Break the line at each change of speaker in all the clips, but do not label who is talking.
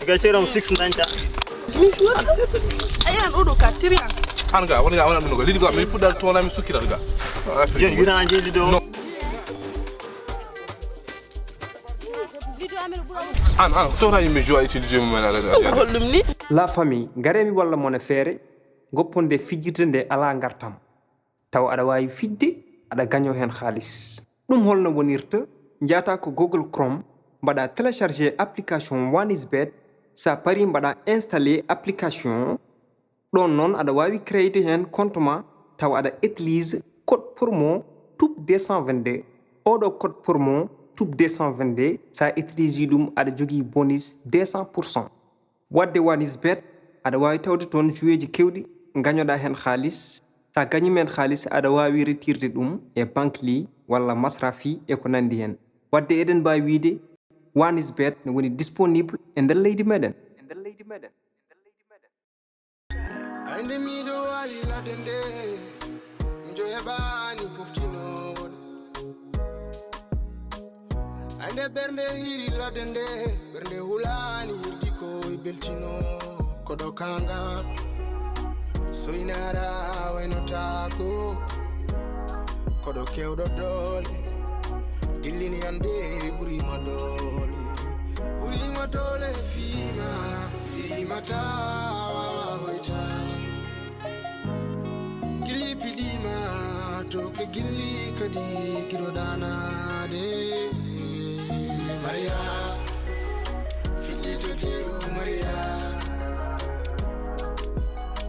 gaceram 6 nanta
ayan odo ka tirian
hanga wala mun go lidi go mi fudal to na mi sukiral ga
je yura anje lido
an to ra mi joa utiliser mo mala
hollumni
la famille garemi walla mona feere gopponde fijirde nde ala ngartam taw aɗa wawi fidde aɗa gaño hen xaalis ɗum holno wonirta jata ko Google Chrome mbaɗa télécharger application OneIsBet sa pari mbaɗa installé application ɗon noon aɗa wawi créer hen compte ma taw aɗa utilise code promo TOUP 222 oɗo code promo TOUP 222 sa utilise ɗum aɗa jogui bonus 200%. wadde OneIsBet aɗa wawi tawde toon joueji kewɗi gañoɗa hen xaalis sa gañi men xaalis aɗa wawi retirde ɗum e banque li walla masrafi e ko nandi hen wadde eɗen mbawi wiide OneIsBet ne woni disponible e nder leydi meɗen
ande miɗo wari ladde nde miɗo heɓani poftinoɗo ande ɓernde hiri ladde nde ɓernde hulani hirdi ko e beltino koɗo kanga soynara waynotako koɗo kewɗo dole dillini ande ɓurima dole fimata wawahoytade gilli piɗima to ke gilli kadi giroɗanade Maria filito dew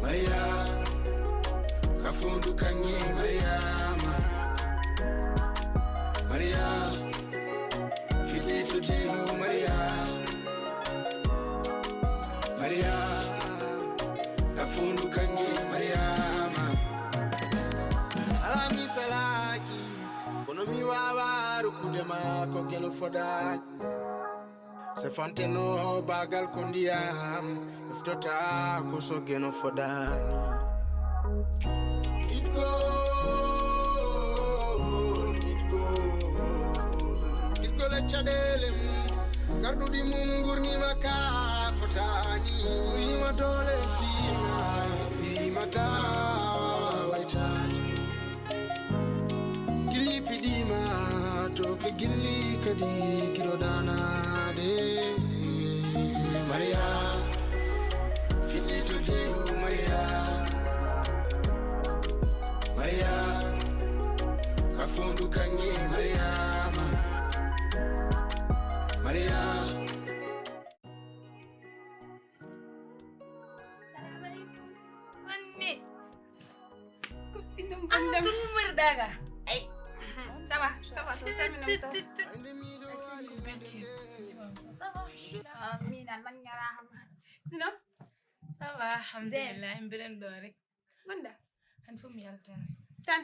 Maria kafundu kanye Maria filito dew Maria kafundu kanye Mariama alami salaki kono mi wawaru kudema ko geno fodani se fanteno bagal ko ndiyam eftota ko so geno fodani it go la chadele garduɗi mum gurnima ka fotani wima dole fimata waytade gilli piɗima to ke gilli kadi giroɗanade Maria filito dew Maria kafundu kanye Maria
daga ay ça va mina man ngara xam sino ça va alhamdulillah mbiren do rek wanda han fum yalta tan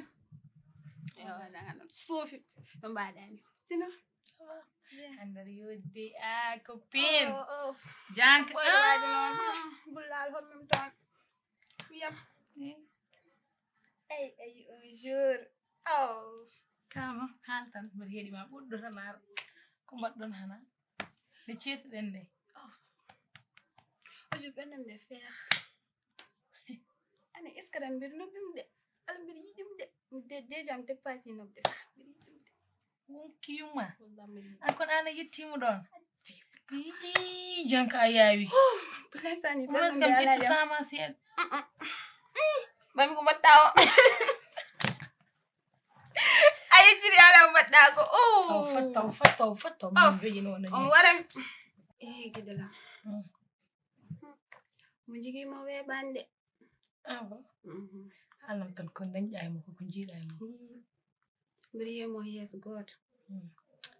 yo daga non sofi do mbadani sino ça va andar yoddi a copine jank bulal hon mem tan yam ay un jour kama haltan mbiɗa heeɗi ma ɓurɗo tan ara ko mbaɗɗon hana nde ceertuɗen nde ojo ɓernam nde feeha ane est ce que ɗan mbiɗa nobbim de ala mbiɗa yiɗim de déjà mi dépassé nobde sah mbiɗa yiɗim de wonkiyuma an kon an a yettima ɗon yi janka a yaawi plasani ɓernam nde ƴettutama seeɗa mami ko mbatta o ayejiri ala mbaɗɗa ko fatta min beƴinono on waram gidala mo jigui mo weɓande awa halam tan ko dañƴa mo ko jiiɗa mo mbiɗa yiyamo yeeso goto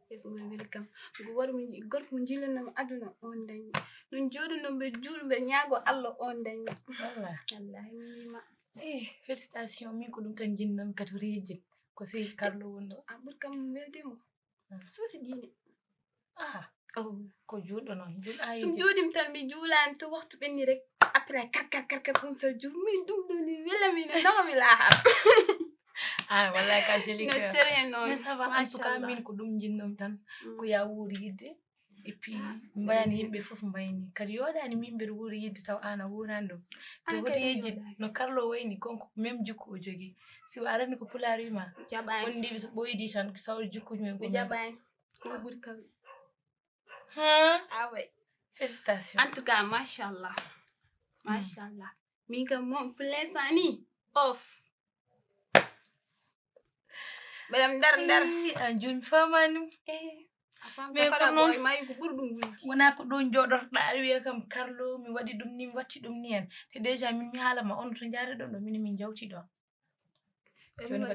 yeeso mo weli kam gorko mo jiilannomo aduna on dañi ɗum jooɗuno mbe juul mbe ñaago Allah on dañi wallahi mi wima félicitations min ko ɗum tan jinnami kadi rijin ko sey Carlo wonno ɓuri kam weldemo sosi diine ko juuɗo noon sum juuɗim tan mi juulani to waktu ɓenni rek après kar ɗum so juul min ɗum ɗo ni welami no nawami lahar wallahi ka joli no sérieux noon mais ça va en tout cas min ko ɗum jinnomi tan ko ya wuuri yidde et puis mbayani yimɓe fof mbayni kadi yoɗani min mbeɗa wuuri yidde taw an a wurani ɗum to hoti yejji no Carlo wayni konko même jikku o jogui si o arani ko pulaar wima
jaɓani
won ndiɓe so ɓoydi tan sawri jikkuji men
ɓe jaɓani ko ɓuri Carlo
ah ouais félicitations
en tout cas machallah min kam moom plaisani off ɓeɗam nder
an joni famani
mais ko noon mayi ko ɓuri ɗum wulti
wona ko ɗon joɗorɗa aɗa wiya kam Carlo mi waɗi ɗum ni mi watti ɗum ni en te déjà min mi haalama on to jaare ɗon ɗo min jawti ɗon joni ko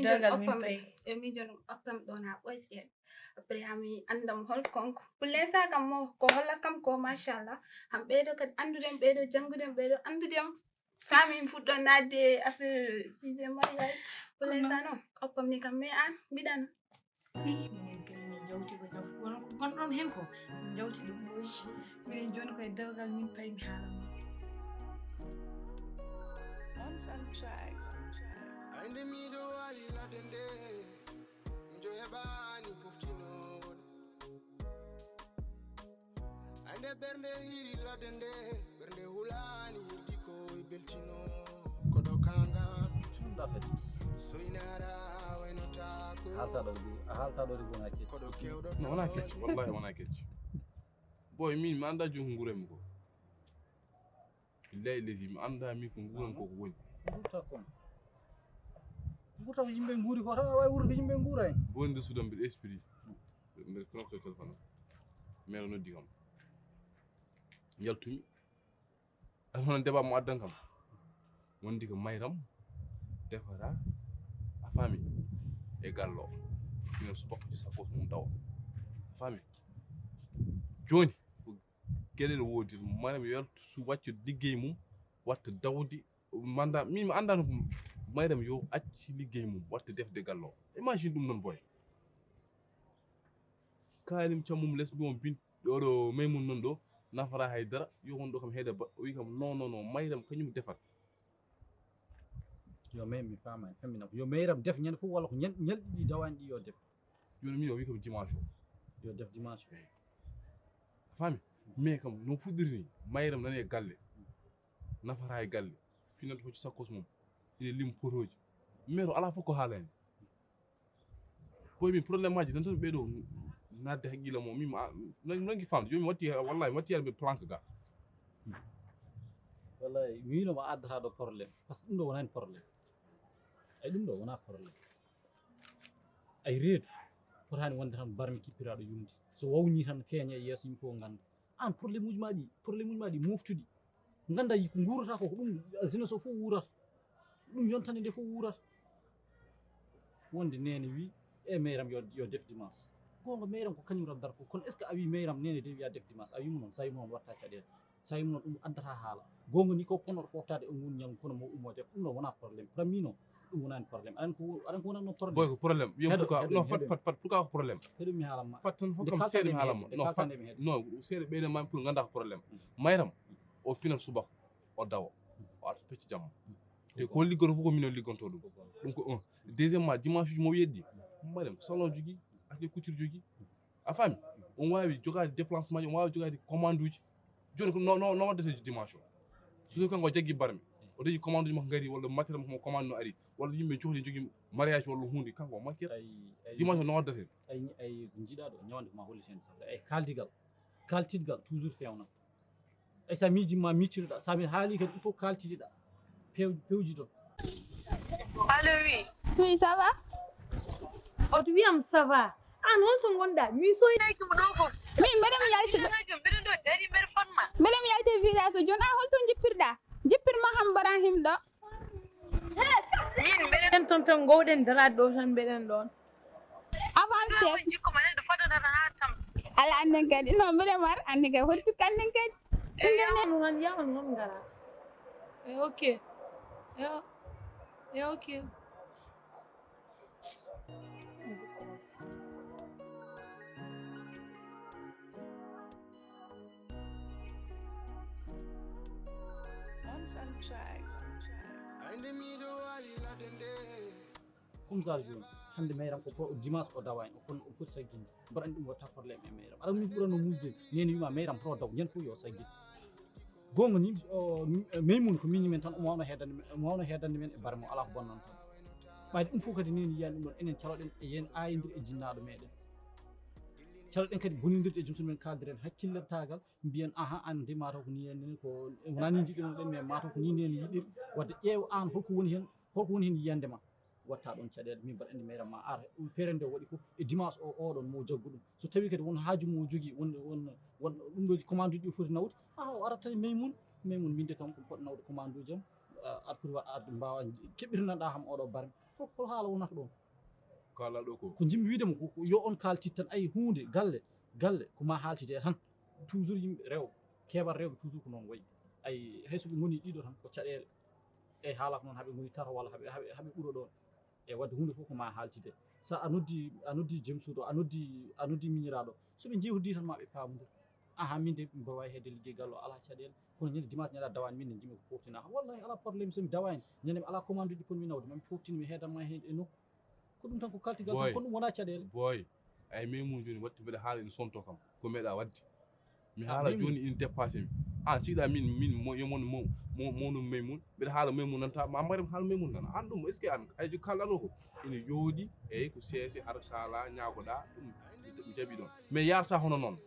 dawgal min payi
min joni oppam ɗon ha ɓoy seeɗa après hami andam hol konko plaisa kam mo ko hollat kam ko machallah ham ɓeydo kadi andudem ɓeydo jangudem ɓeydo andudem kamin fuɗɗon nadde affaire 6e mariage plaisa noon oppam ni kam mais an mbiɗano
minen jawti ko won ko gonɗon hen ko jawti ɗum ɓoyi minen joni koye dawgal min payi mi haalama
Ande mi do wali la dende mi do hebani poftinoɗo ande bernde hiri la dende bernde hulani hirdi ko beltino kodo kanga soinara waynota ko
halta ɗo wona kecci
kodo kewdo
No, wona kecci wallahi wona kecci boy min mi anda joni ko nguuremi ko billahi lesi mi anda mi ko nguuram ko ko woni
gurta ko yimɓe nguuri ko tan wawi wurde yimɓe nguura en
bonde sudam mbiɗa esprit mbiɗa connecté téléphone maire noddi kam yaltumi hono débat mo addan kam wondi ko mayram defata a faami e gallo ina subakkuji sakos mum dawa a faami joni ko gueɗel woodi mayram yaltu waccu liggey mum watta dawdi manda min mi andano mayram yo acci liggey mum watta defde gallo imagine ɗum noon boy kalim cammum les mbi on bin oɗo maymun non ɗo nafara haydara yo won ɗo kam heede o wi kam non mayram kañum defat
yo may mi fama en fammina ko yo mayram def ñande fof walla ko ñalɗi ɗi dawani ɗi yo def
joni min o wi kam dimanche
yo def dimanche o
a faami mais kam no fuɗɗiri ni mayram nani e galle nafara e galle finat hocci sakkos mum ine lim potoji mais ala fof ko haalani boy min probléme aji tan tan ɓeɗo nadde haqqilla mo min nangi famde joni mi watti wallahi mi watti yarɓe planque ga
wallahi winoma addata ɗo probléme par ce que ɗum ɗo wonani probléme ay ɗum ɗo wona probléme ay reedu fotani wonde tan barmi kippiraɗo yumde so wawni tan feeña e yeeso yimɓe fof ganda an probléme uji ma ɗi moftuɗi ganda ko guurata ko ɗum jeunesse o fof wurata ɗum yontande nde fof wurata wonde nene wi e mayram yo def dimanche gonga mayram ko kañum raddata fof kono est ce que a wi mayram nene de wiya def dimanche a wima noon sa wima noon watta caɗele sa wima noon ɗum addata haala gonga ni ko ponnoɗo foftade e ngun ñam kono mo ummo def ɗum ɗo wona probléme prami noon ɗum wonani probléme aɗan ko wonanno probléme
boy ko probléme wiya pourquoi non fat pourquoi ko probléme
heɗum mi haalanma
fat tan hokkam seeɗa mi haalanma non seeɗa ɓeyden mami pour ganda ko probléme mayram o finat subaka o dawa o arta pecci jamma te ko liggoto fof ko minen liggonto ɗum ɗum ko 1 deuxiémement dimanche uji mo weddi mayram salon jogui ake couture jogui a faami on wawi jogade déplacement ji on wawi jogade commande uji joni ko no waddete dimanche o so kanko o jaggi barmi o dañi commande uji makko gari walla matériel makko mo commande no ari walla yimɓe cohli jogui mariage walla hunde kanko o makket dimanche o no waddete
ay ko jiiɗa ɗo ñawande ko ma hollitede safre ay kaltidgal toujours fewna ay sa miijimma miccireɗa sami haali kadi il faut kaltideɗa pewji ton
allo
oui ça va
oto wiyam ça va an holto gonɗa mi soynaki mo ɗo fof
min mbeɗemi yalti
mbeɗen ɗo dari mbeɗa fanma
mbeɗemi yalte village o joni an holto jippirɗa jippirma ham Ibrahim ɗo
min mbeɗen ton gowɗen darade ɗo tan mbeɗen ɗon
avancé
jikko ma neɗɗo fadodata ha tam
ala anden kadi non mbeɗem war andi kadi hoti tukanden kadi
yaman hon gara ok ok
ande mi do wali la dende
ɗum sal joni hande mayram ko dimanche o dawani o kono o foti sagginde mbaɗa andi ɗum watta probléme e mayram aɗa min ɓurano musde neni wima mayram pro daw ñande fof yo sagginde gonga ni maymun ko miñi men tan omo wawno heddande men e bare mo ala ko bonnon tan ɓayde ɗum fof kadi neni yiyani ɗum ɗon enen caloɗen e yen ayidir e jinnaɗo meɗen caloɗen kadi bonidirde e joom sumen kaldiren hakkillertagal mbiyen ahan an nde mataw ko ni henni ko wona ni jiɗino ɗen mais mataw ko ni neni yiɗiri wadde ƴeew an holko woni hen yiyande ma watta ɗon caɗele min mbaɗa andi mayram ma ara feere nde waɗi fof e dimanche o oɗon mo jaggu ɗum so tawi kadi won haaju mo jogui won ɗum ɗoji commande uji ɗi foti nawde o arat tan maymun minde kam ko poɗɗo nawde commande uji am aɗa foti waɗ arde mbawa keɓɓirinaɗa ham oɗo barme hol haala wonata ɗon
kala ɗo ko
jimmi wiidemo ko yo on kaltit tan ayi hunde galle koma haltide tan toujours yimɓe rewɓe keɓal rewɓe toujours ko noon wayi ayi hayso ɓe goni ɗiɗo tan ko caɗele eyyi haala ko noon haaɓe goni tata walla haaɓe ɓuuro ɗon e wadde hunde fof ko ma haltide sa a noddi joom suudu a noddi miñiraɗo soɓe jewtidi tan maɓe pamodir ahan min de mbaɗa wawi hedde ligguey gallo ala caɗele kono ñande dimanche ñaɗa dawani min ne jimi ko foftina wallahi ala probléme somi dawani ñande ala commande uji ponmi nawde mami foftini mi heedanma hen e nokku ko ɗum tan ko kaltigal tan kono ɗum wona caɗele
boy ay maymun joni watti mbeɗa haala ina sonto kam ko meeɗa wadde mi haala joni ina dépassé mi an ciiɗa min yomon mawnu maymun mbeɗa haala maymun nanta ma marim haala maymun tan an ɗum est ce que an ayji kalɗo ko ina yooɗi eyyi ko seese ara kala ñagoɗa ɗum mi jaɓi ɗon mais yarata hono noon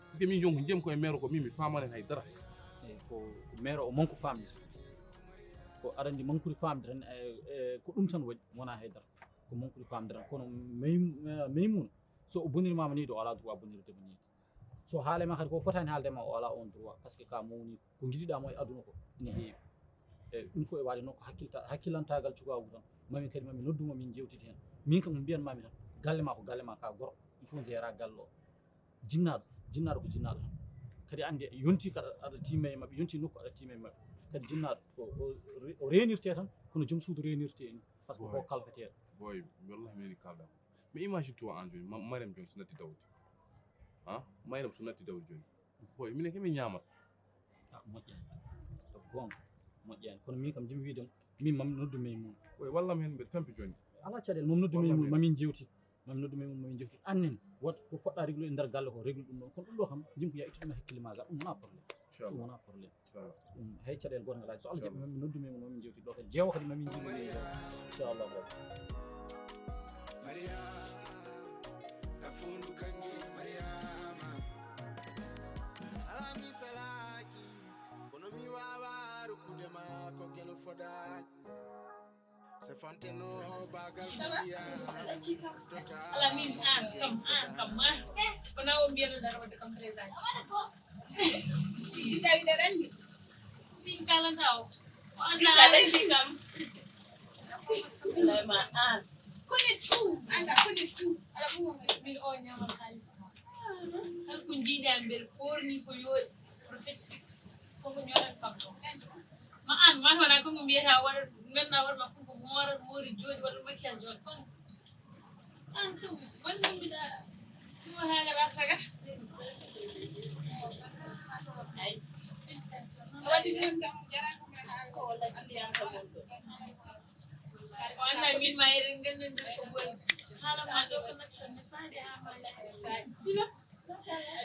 parce que min jonko jiyam koye maire ko min mi famani haydara
eyyi ko maire o manque famde ko arandi manqueɗe famde tan ko ɗum tan waɗi wona haydara ko manqueɗe famde tan kono maymun so o bonirmama ni ɗo ala droit bonirdema ni so haalema kadi ko fotani haaldema o ala on droit par ce que ka mawni ko jiɗiɗamo e aduna ko ina heewi eyyi ɗum fof e waade noon ko hakkillantagal cukagu tan mamin kadi mami nodduma min jewtidi hen min kam mbiyanmami tan galle ma ko galle ma ka gorko il faut gérera galle o jinnaɗo ko jinnaɗo tan kadi ande yonti kadi aɗa timme e mabɓe yonti nokku aɗa timme e mabɓe kadi jinnaɗo o renirte tan kono joom suudu renirte ni par ce que ko kalfeteɗo
boy wallahi mini kalɗa mais imagine toi an joni mariam joni so natti dawde mariam so natti dawde joni boy minen kemi ñamata
moƴƴani to gonga moƴƴani kono min kam jimi wiidem min mami noddu maymun
boy wallam hen mbeɗa tampi joni
ala caɗele mami noddu maymun mamin jewti annen wat ko poɗɗa réglude e nder galle ko régle ɗum ɗon kono ɗum ɗo kam jim ko ya ittu ɗum e hakkille maga ɗum wona probléme ɗum wona probléme ɗum hay caɗele goto ngalaji so Allah jaɓi mami noddu maymun mamin jewti ɗo kadi jeewa kadi mamin jimmi inchallah
Alamin an kam ma kona o mbiyano dara wadde kam présage itawi ɗe randi min kalanta o andaaɗi kam ma an kone tout anda kone tout aɗa ɓuma min o ñamal halis tan ko jiiɗa mbeɗa forni ko yooɗi profet sik koko ñoran kam ɗo ma an man wona kongo mbiyata waɗa ganna waɗma konko moori jooɗi waɗa makkiyage jooɗi kon an kam wannambiɗa tuma hagara taga ay félicitation waɗi ton kam jarako ko walla andiyaka gonɗo o anna min ma eɗen ganden ko boyi haalama ɗo connection ne faade ha ma sila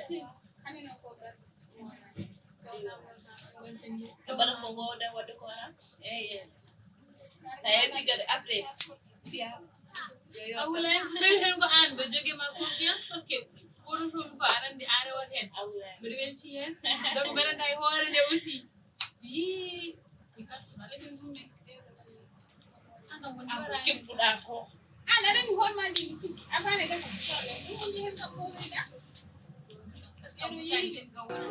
sila hanino ko gar bara ko wooda wadde ko ha yes sa yerti gade après fiya awula so tawi hen ko an ɓe jogi ma confiance parce que wono toon ko arande an rewat hen mbiɗa welti hen donc mbeɗa e hoore nde aussi yi mi karsima ɗeɗen ɗumde ankam woni keppuɗa ko an aɗani hooremaji mi sukki afane gasa ɗum wonde hen kam ɓoɓeyɗa parce que ɗo yiide kam wona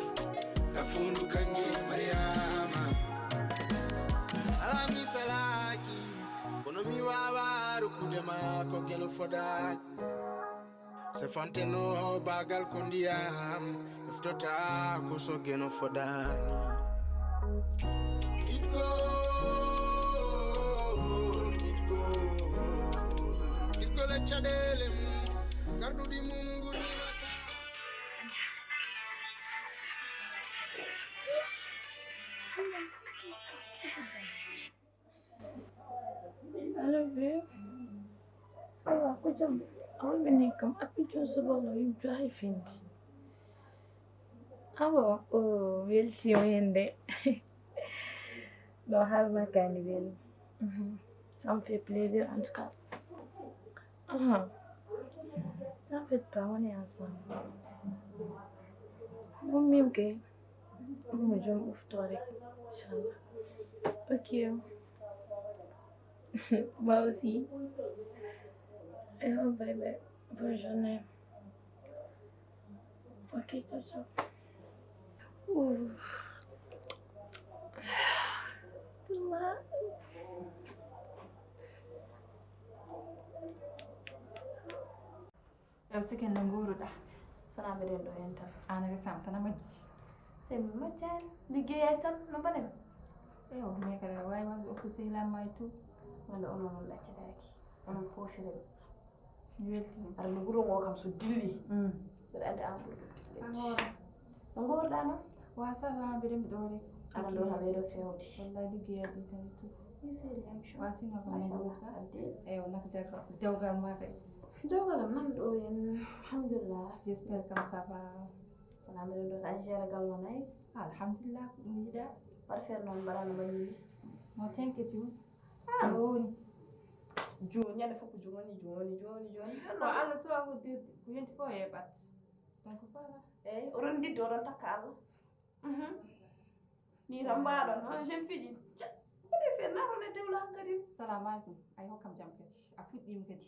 kafundu kange mariama alami salaki kono mi wawa rukude ma ko geno fodan se fanteno bagal ko ndiyam eftota ko so geno fodani it go le chadele garduɗi mum gurni
Hello, babe. So, aku jam awal menikam, aku jam sebelum you driving. Awo, oh, will see you in there. Don't have my kind of will. Some feel pleasure and scalp. Some feel power and some. Mummy, okay. Mummy, jump off to it. Inshallah. Okay. Moi aussi. Et oh bébé, bonne journée. Ok, ciao, ciao. Ouh. Thomas.
Yow sikken no nguuruɗa sona mbiɗen ɗo hen tan an resam tan a majji sey mi majjani liggeyay tan no mbaɗen eyo mais kadi aɗa wawi wasde okku sehlamma e tout walla onon on laccitaki onon foofire ɓe mi weltini aɗa no wuuro ngo kam so dilli mbeɗa andi an ɓuuri ɗum dilli no nguuruɗa noon wa ça va mbiɗen ɗo rek aɗa ɗo kam ɓeyɗo fewde wallahi liggeyaɗi tan e tout i seydi Aïcha wa sino kam no nguuruɗa eyo naka jarta dewgal ma kay jawgalam nan ɗo yen alhamdulillah j'espère comme ça va wona mbiɗen ɗo tan géragal no nice alhamdulillah ko ɗum yiɗa waɗa feere noon mbaɗano mbañiri no t'inquiète you joni joni ñande fof ko joni no Allah suwa hoddirde ko yonti fof yeɓat donc voilà eyyi oɗon didde oɗon takka Allah ni tan mbaɗon on jeune fille ji mbaɗe feere naton e dewla kadi salamu aleykum ay hokkam jam kadi a fuɗɗima kadi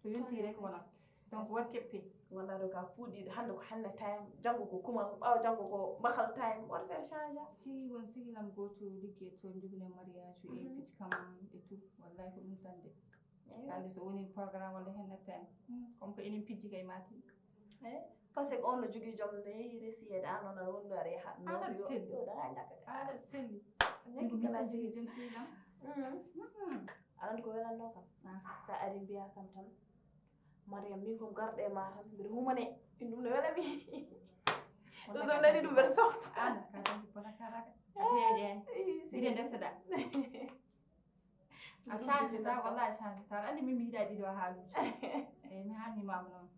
so yonti rek wonat donc wat keppi walla ɗo ka puuɗiɗe hannde ko hannde time janngo ko kumal ɓaawa janngo ko mbahal time waɗa feere change si won sihilam goto ligge to joguinen mariage e piti kam e tout wallahi ko ɗum tan de hande so woni programme walla hen nettani comme que enen pijji kay mati eyi par ce que on no jogui joom no yeehi resiyede an on aɗa wonno aɗa yaha aɗa selli ɗaga ñakka aɗa selli ñakki kala jogui jon fiilam aɗa andi ko welanno kam sa ari mbiya kam tan Mariam min kom garɗe ma tan mbiɗa humane ɗum no welami ɗum so nani ɗum mbeɗa softa an ka tanki bona karaka a heeƴani ide ndeseɗa a change ta walla a change ta aɗa andi min mi yiiɗa ɗiɗo haaluji eyyi mi haalnimama noon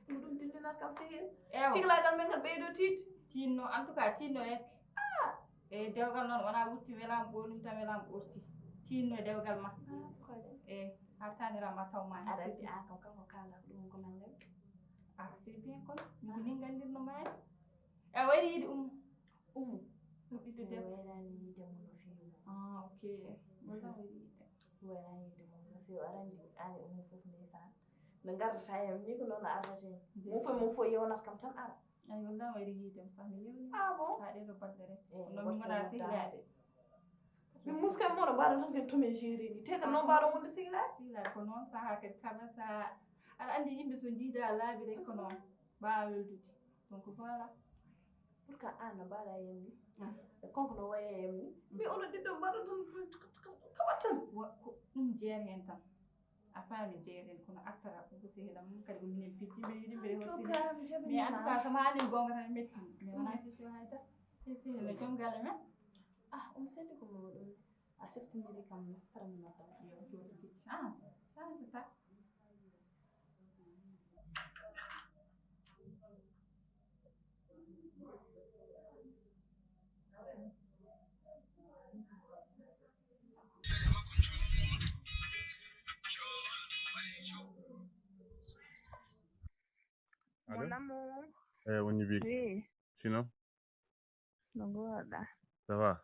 ɗum ɗum dillinat kam sehil cihlagal men kadi ɓeydo tiide tinno en tout cas tinno rek eyyi dewgal noon wona wutti welama ɓolum tan welama ɓorti tinno e dewgal ma eyyi ha tanirama tawma aɗa andi an kam kanko kala ɗum ko nanngam c'est bien kono min ko min gandirno mani e waɗi yiide ɗum ɓiɗɗo debbo wayrani yiide mum no fewi ok walla waɗi yiide wayrani yiide mum no fewi aɗa andi an e ummo fof ndeysan no gardata hen ni ko noon no ardate mum fof yewnata kam tan ara ay walla waɗi yiidem sax mi yewni bon ha ɗeɗo balɗe rek no min gona sehlade min muskam mono mbaɗo tan kadi tome géré ni te kam noon mbaɗo wonde sihlade ko noon saaha kadi kala saaha aɗa andi yimɓe so jiida laabi rek ko noon mbawa weldude donc voilà pour que an no mbaɗa yemni e konko no waye yemni mi ono ɗiɗɗo mbaɗo tan kaɓat tan ko ɗum jeere hen tan a faami jeere hen kono actara fof ko sehilam kadi ko minen pijji mbiɗa yiɗi mbiɗa hosini mais en tout cas somo haalni gonga tan metti mais wona question haydara e sehil no joom galle men selli ko ɗum a seftindiri kam faraminotam yo jooɗi gicci change ta
Allô?
Mon amour.
On y vit.
Oui.
Sinon?
Donc voilà.
Ça va?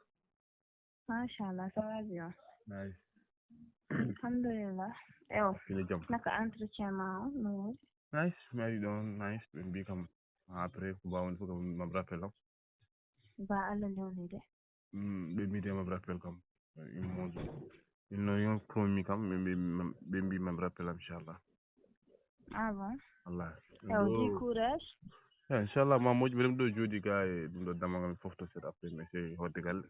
Machallah, ça va bien.
Nice.
Alhamdulillah. Ew.
Fini jam.
Naka entretien ma no.
Nice. Maybe don't nice. Be come après ko bawon ko ma rappel am.
Ba Allah lewni de.
Be mi de ma rappel kam. Ils n'ont promis kam be bi ma rappel inchallah.
Ah bon?
Allah.
Ew, du courage.
Inchallah ma moji be do jodi gaay dum do damagam fofto set après mais c'est hodegal.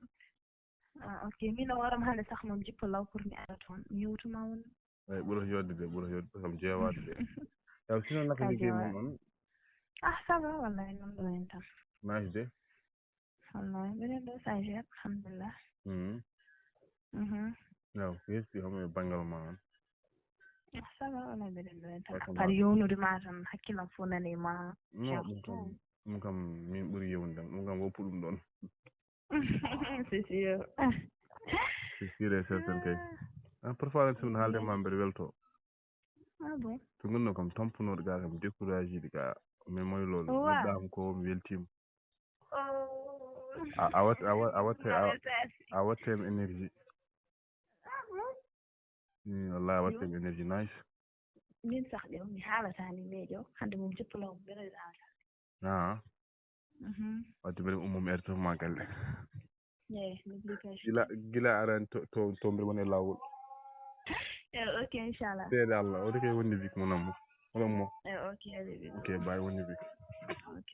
Ah ok, mi no waram hande sax mom jikko law pour mi ara ton. Mi wutuma won.
Ay buro yodde kam jeewade de. Taw sinon naka liggéey mom non?
Ah ça va wallahi non do en tam.
Nice de.
Wallahi benen do sa je alhamdulillah.
No, yes, di xam bangal ma.
Ça va wallahi benen do en tam. Par yownude ma tan hakkilam fu nani ma.
Mo kam min buri yewndam mo kam woppu dum don.
C'est sûr.
C'est sûr et certain kay. Parfois sun halde ma ber welto.
Ah bon?
To ngonno kam tampunodo ga kam découragé di ga mais moy lolu dam ko mi weltim. I what energy. Allah what energy nice.
Min sax de mi halata ni mejo hande mom jiplo bere da.
Ah. Wati bere umum erto magal. Gila aran to mbir woni lawol.
Ok inshallah.
Be Allah o de kay woni bik monam. Mo. Ok bye woni bik.
Ok.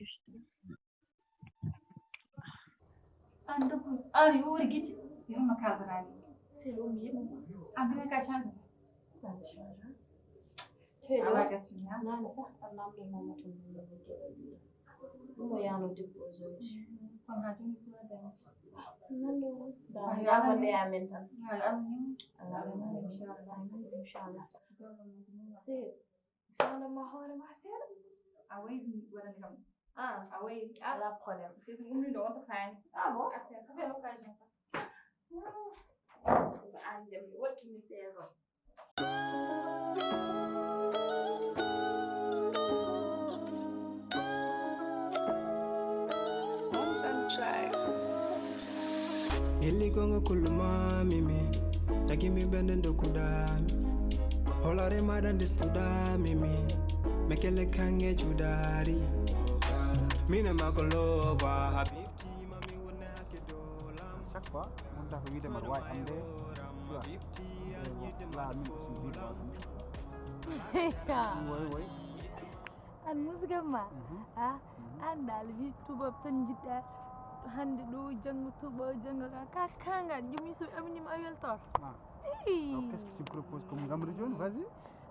Anda ko ari wori giti yoma kadrani. C'est le mieux. Anda ka change.
Ala gatinha. Nana sax Allah do mama to mo yano depose hoje.
Kon ha joni ko da.
Nando da ya wonde amen tan.
Allah
inshallah. Se fala ma hore ma sera.
Away wala kam. Away
ala problème.
C'est une minute on peut faire.
Ah bon?
Ça fait l'occasion ça.
Andem wattu mi saison.
Illi gonga kuluma mimi taki mi benden do kudami holare madan distuda mimi mekele kange chudari mina makolova habibti mami wona hakidolam
chaque fois mon tax wi demal way am de la min
oui
an musgama an dal wi tubab tan jidda hande do jangutuba jangaka ka kanga jumi so amni ma weltor
qu'est-ce que tu proposes comme gamre jaune vas-y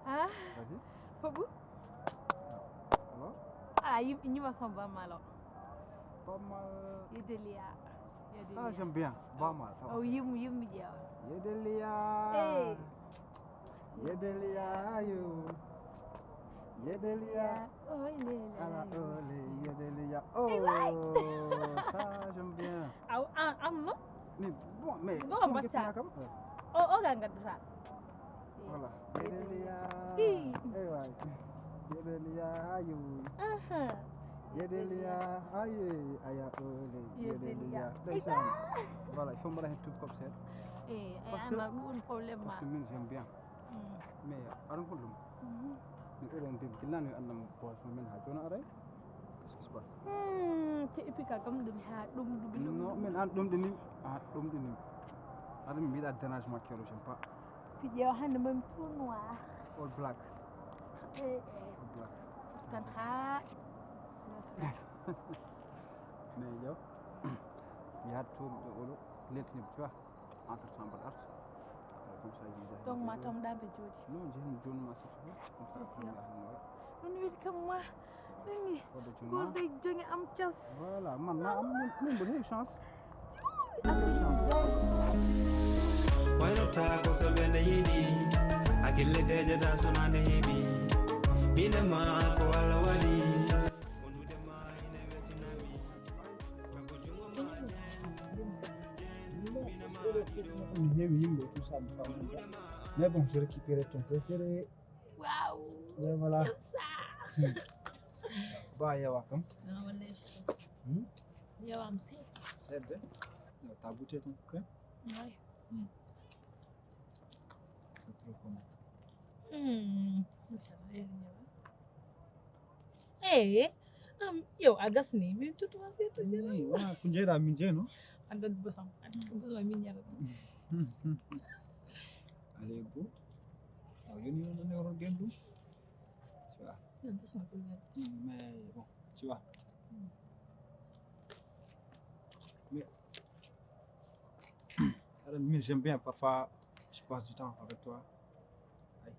vas-y
fobu yim ñima so ba malo
pas mal
yedelia
ça j'aime bien pas mal
oh yim jeew
yedelia yo yedelia
oh
yedelia oh ça j'aime bien
am no
mais bon mais
gandra
voilà yedelia yedelia yo yedelia aye aya ole yedelia voilà il faut me raconter tout comme ça
ana un problème
parce que moi j'aime bien mais aron ko dum ni eron dem kilani andam poisson men ha jona aray qu'est-ce qui se passe
ke epika kam dum ha dum
non men an dum dini adam mi da dérangement qui j'aime pas
video hande même tout noir
all black
all
black
kan ha
mais yo il y a tout olo letni tu vois entre chambre art comme ça il
donc ma tom da be jodi
non j'ai une ma c'est tout comme ça
non wi kam ma ni ko de jongi am tias
voilà man ma am ni bonne chance
why not talk so bende yidi akille deje da sonande hebi bine ma ko wala wali wonude ma ine weltinami ko jungo ma
on heewi yimɓe tout ça mais bon je récupérais ton préféré
waouh
et voilà ba yawa kam
Non, wallahi. Yawa am sai.
sedde ta goûté ton crème
Ouais.
c'est trop bon
Inchallah yawa. Yow a gas ni min tutuma seeto jara.
wona ko jeeɗa min jeeno
Anda bosam. Bosam min yara.
allez go taw yoni non ne woro gendum tu vois
Bosam ko wet.
mais bon tu vois mais alors mais j'aime bien parfois je passe du temps avec toi ay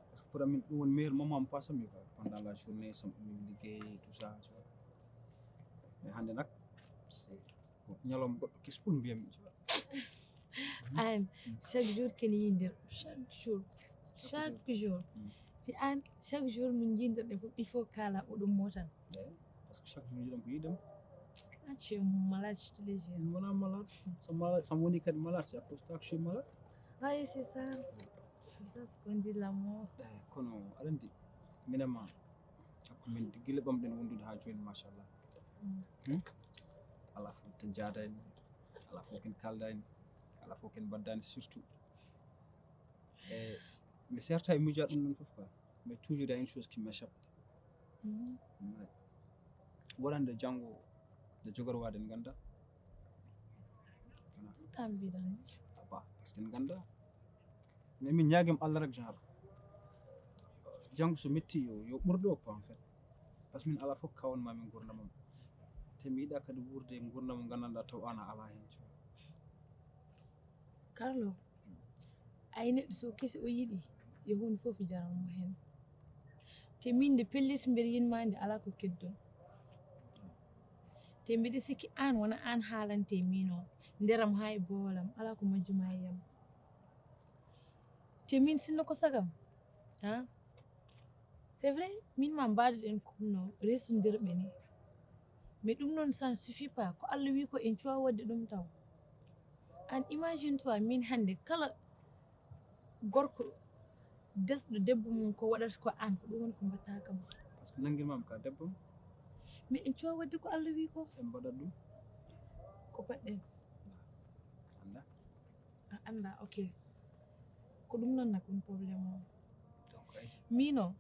parce que pour amin ɗum woni meilleur moment mo passe ami pendant la journée sam min liggéey tout ça tu vois mais hande nak c'est ñalom goɗɗo kispul mbiyami tu vois
An chaque jour ken yindir chaque jour si an chaque jour min jindirɗe fof il faut kala oɗum motan
parce que chaque jour jiɗam ko yiidam
an tu es malade je te le jure.
wona malade sam woni kadi malade c'est à cause de ça que je suis malade
Oui, c'est ça ce qu'on dit l'amour.
kono aɗa andi minema hakko min gila ɓamɗen wondude ha joni machallah ala fof ten jaadani ala fof ken kaldani ala fof ken baddani surtout e mi serta e miijoɗa ɗum noon fof quoi mais toujours il y a une chose qui m'échappe waɗande janggo nde jogori wade en ganda
An mbiɗan
ba par ce que en ganda mais min ñaaguima Allah rek genre janggo so metti yo ɓurɗo quoi en fait par ce que min ala fof kawanmami gurdamam te mi yiɗa kadi wurde e gurdam mo gandanɗa taw an a ala hen
Carlo ay neɗɗo so kesi o yiɗi yo hunde fof jaranmo hen te min nde pelliti mbeɗa yinmande ala ko keddon te mbiɗa sikki an wona an haalante min o nderam ha e boolam ala ko majjuma e yam te min sinno ko sagam c'est vrai min ma mbaɗoɗen kumno resodirdɓe ni mais ɗum noon ça ne suffit pas ko Allah wi ko en cuwa wadde ɗum taw an imagine toi min hande kala gorko desɗo debbo mum ko waɗata ko an ko ɗum woni ko mbatta kam
par ce que nanguirmami ka debbo
mais en cuwa wadde ko Allah wi ko
en mbaɗat ɗum
ko baɗɗen
anda
a anda ok ko ɗum noon nak ɗum probléme o
donc ay
min o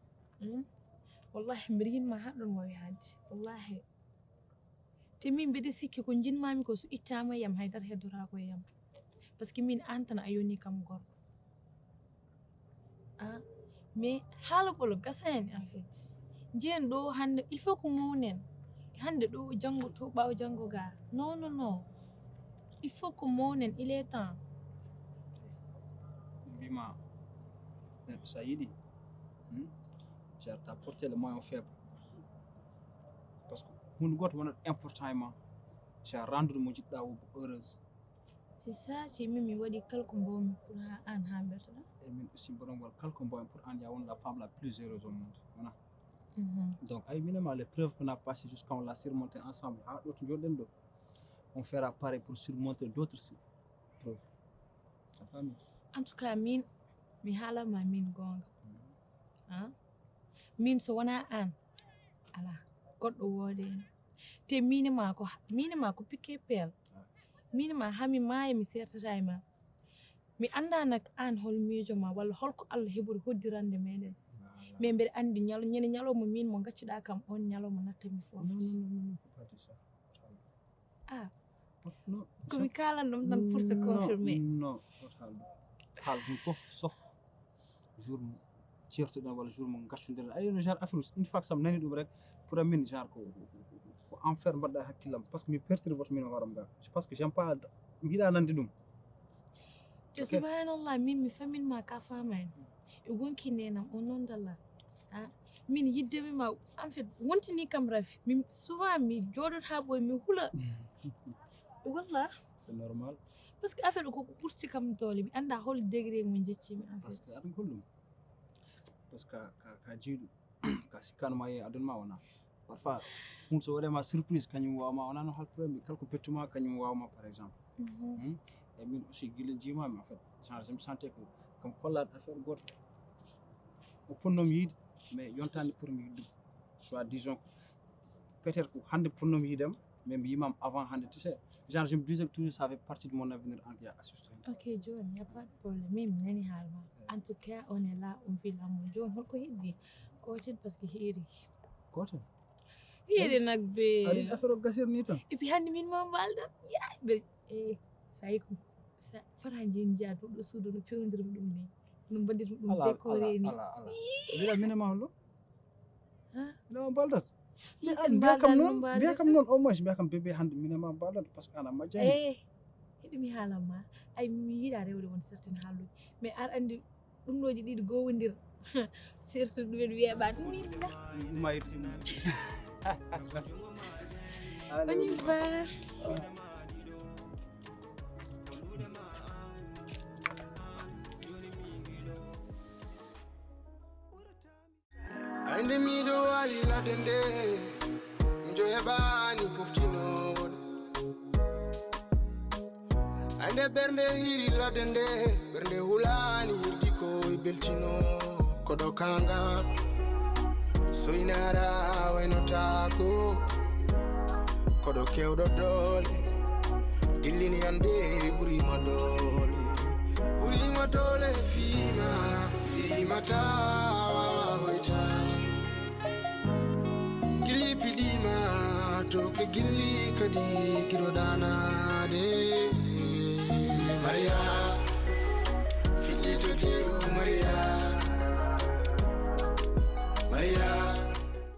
wallahi mbiɗa yinma haɗɗon wawi hadde wallahi te min mbiɗa sikki ko jinmami ko so ittama yam haydara heddotako e yam par ce que min an tan a yoni kam gorko mais haalaɓolo gasani en fait jiyen ɗo hande il faut ko mawnen hande ɗo janggo to ɓawo janggo ga non il faut ko mawnen il est temps
mbima neɗɗo sa yiiɗi jarta porté le moyen faible par ce que hunde goto wonat important e ma sa rendude mo jiɗɗa wobo heureuse
c'est ça ci min mi waɗi kala ko mbawmi pour ha an ha bertoɗa
et min aussi mboɗon waɗa kala ko mbawen pour an ya won la femme la plus heureuse au monde voilà donc ay minema les preuves qu'on a passé jusqu'à on l'a surmonté ensemble ha ɗo to joɗɗen ɗo on fera pareil pour surmonter d'autres preuves a faami
en tout cas min mi haalama min gonga min so wona an ala goɗɗo woode en te minema ko piqué peel minema hami maaya mi sertata e ma mi anda nak an hol miijo ma walla holko Allah heɓori hoddirande meɗen mais mbeɗa andi ñande ñalowma min mo gaccuɗa kam on ñalowma nattami fof komi kalan ɗum tan pour se confirmer
non haal ɗum fof sauf jour mo certuɗen walla jour mo gaccodiren ayino genre affaire une fois que sam nani ɗum rek pour min genre ko enfer mbaɗɗa hakkillam par ce que mi perturbe min hooram ga je pense que j'aime pas mi yiɗa nande ɗum
te subhanallah min mi faminma ka famani e wonki nenam o noon dalla min yiddemi ma en fait wontini kam rafi min souvent mi joɗot ha ɓoye mi huula wallah
c'est normal
par ce que affaire koko ɓurti kam doole mi anda hol degré mo jeccimi en
par ce
fait
que aɗum holɗum par ce que ka jiiɗu ka sikkanoma e aduna ma wona parfois hunde so waɗema surprise kañum wawma wona no halpurami kala ko pettuma kañum wawma par exemple et min aussi guila jimami en fait genre je me sentais que comme kollaɗo affaire goto o ponnomi yiide mais yontani pour mi yiɗɗum soit disons peut-être que hande pour nous yidem même yimam avant hande tu sais genre je me disais que toujours ça fait partie de mon avenir en qui assiste.
Ok John, il n'y a pas de problème. Même nani halma. En tout cas, on est là, on vit l'amour. John, holko hiddi? Koten parce que hiri.
Koten?
Hiri nak be.
Ari affaire gasir ni tan.
Et puis hande min ma balda. Ya be sayko. Sa faranji njaatu do suudu no pewndiri dum ni. No baddir dum décorer ni.
Bila minema hollo?
Ha?
No baldat.
Listen,
biya kam non au moins biya kam bébé hande minema baldat parce que ana majjani.
Hiɗi mi haalanma ay mi yiɗa rewde won certain haaluji mais ar andi ɗumɗoji ɗiɗi gowodira surtout ɗumen weeɓa ɗum yimɓe
Umayri
on y va.
Ande mi do wali la dende mi jo hebani poftino ande bernde hiri la dende bernde hulani hirdi ko beltino kodo kanga so inara wayno tako kodo kewdo dole dillini ande buri madole fima tawa hoita gili pidima to ke gili kadi girodana de Maria, filito de Maria.